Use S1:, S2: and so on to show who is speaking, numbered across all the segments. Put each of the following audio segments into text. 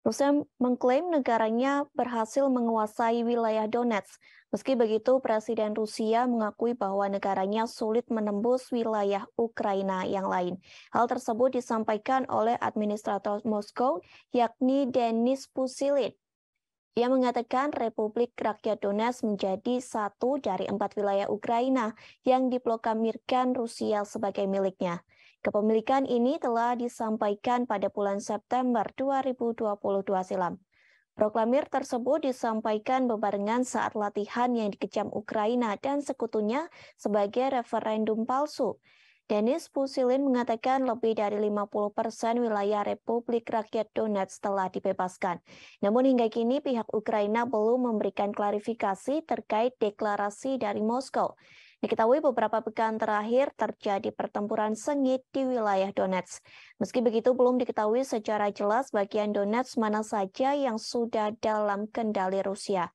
S1: Rusia mengklaim negaranya berhasil menguasai wilayah Donetsk. Meski begitu, Presiden Rusia mengakui bahwa negaranya sulit menembus wilayah Ukraina yang lain. Hal tersebut disampaikan oleh administrator Moskow, yakni Denis Pushilin. Ia mengatakan Republik Rakyat Donetsk menjadi satu dari 4 wilayah Ukraina yang diproklamirkan Rusia sebagai miliknya. Kepemilikan ini telah disampaikan pada bulan September 2022 silam. Proklamir tersebut disampaikan bebarengan saat latihan yang dikecam Ukraina dan sekutunya sebagai referendum palsu. Denis Pushilin mengatakan lebih dari 50% wilayah Republik Rakyat Donetsk telah dibebaskan. Namun hingga kini pihak Ukraina belum memberikan klarifikasi terkait deklarasi dari Moskow. Diketahui beberapa pekan terakhir terjadi pertempuran sengit di wilayah Donetsk. Meski begitu belum diketahui secara jelas bagian Donetsk mana saja yang sudah dalam kendali Rusia.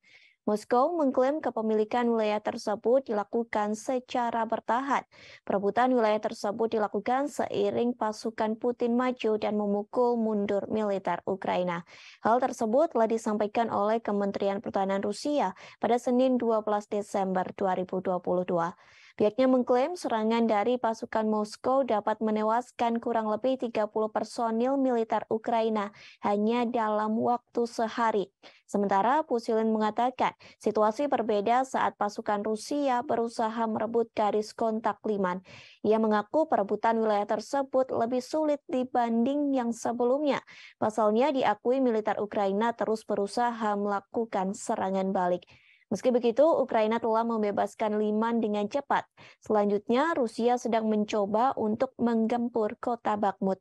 S1: Moskow mengklaim kepemilikan wilayah tersebut dilakukan secara bertahap. Perebutan wilayah tersebut dilakukan seiring pasukan Putin maju dan memukul mundur militer Ukraina. Hal tersebut telah disampaikan oleh Kementerian Pertahanan Rusia pada Senin 12 Desember 2022. Pihaknya mengklaim serangan dari pasukan Moskow dapat menewaskan kurang lebih 30 personil militer Ukraina hanya dalam waktu sehari. Sementara Pushilin mengatakan situasi berbeda saat pasukan Rusia berusaha merebut garis kontak Liman. Ia mengaku perebutan wilayah tersebut lebih sulit dibanding yang sebelumnya. Pasalnya diakui militer Ukraina terus berusaha melakukan serangan balik. Meski begitu, Ukraina telah membebaskan Liman dengan cepat. Selanjutnya, Rusia sedang mencoba untuk menggempur kota Bakhmut.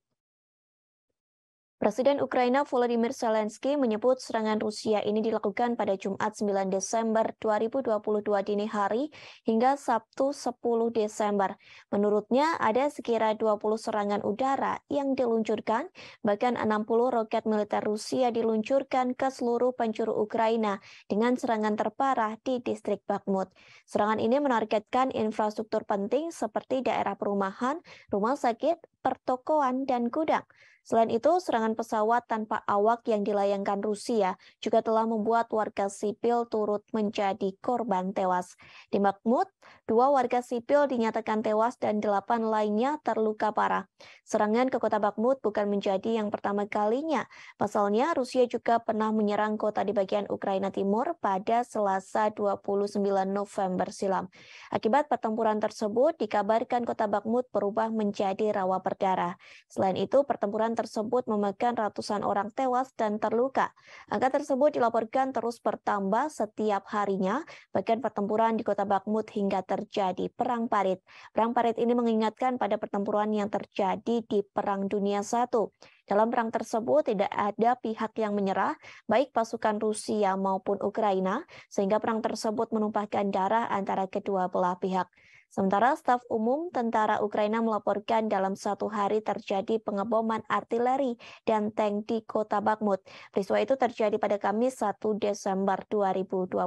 S1: Presiden Ukraina Volodymyr Zelensky menyebut serangan Rusia ini dilakukan pada Jumat 9 Desember 2022 dini hari hingga Sabtu 10 Desember. Menurutnya ada sekira 20 serangan udara yang diluncurkan, bahkan 60 roket militer Rusia diluncurkan ke seluruh penjuru Ukraina dengan serangan terparah di distrik Bakhmut. Serangan ini menargetkan infrastruktur penting seperti daerah perumahan, rumah sakit, pertokoan, dan gudang. Selain itu, serangan pesawat tanpa awak yang dilayangkan Rusia juga telah membuat warga sipil turut menjadi korban tewas. Di Bakhmut, 2 warga sipil dinyatakan tewas dan 8 lainnya terluka parah. Serangan ke kota Bakhmut bukan menjadi yang pertama kalinya. Pasalnya, Rusia juga pernah menyerang kota di bagian Ukraina Timur pada Selasa 29 November silam. Akibat pertempuran tersebut, dikabarkan kota Bakhmut berubah menjadi rawa berdarah. Selain itu, pertempuran tersebut memakan ratusan orang tewas dan terluka. Angka tersebut dilaporkan terus bertambah setiap harinya, bahkan pertempuran di kota Bakhmut hingga terjadi perang parit. Perang parit ini mengingatkan pada pertempuran yang terjadi di Perang Dunia I. Dalam perang tersebut tidak ada pihak yang menyerah, baik pasukan Rusia maupun Ukraina, sehingga perang tersebut menumpahkan darah antara kedua belah pihak. Sementara staf umum tentara Ukraina melaporkan dalam satu hari terjadi pengeboman artileri dan tank di kota Bakhmut. Peristiwa itu terjadi pada Kamis 1 Desember 2022.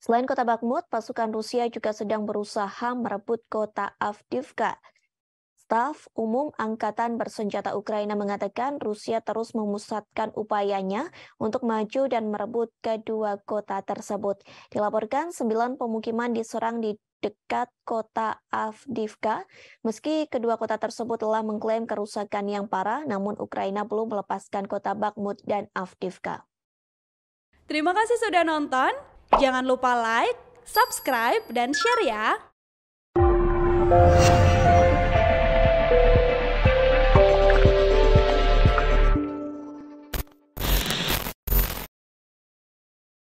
S1: Selain kota Bakhmut, pasukan Rusia juga sedang berusaha merebut kota Avdiivka. Staf Umum Angkatan Bersenjata Ukraina mengatakan Rusia terus memusatkan upayanya untuk maju dan merebut kedua kota tersebut. Dilaporkan 9 pemukiman diserang di dekat kota Avdiivka. Meski kedua kota tersebut telah mengklaim kerusakan yang parah, namun Ukraina belum melepaskan kota Bakhmut dan Avdiivka.
S2: Terima kasih sudah nonton. Jangan lupa like, subscribe, dan share ya.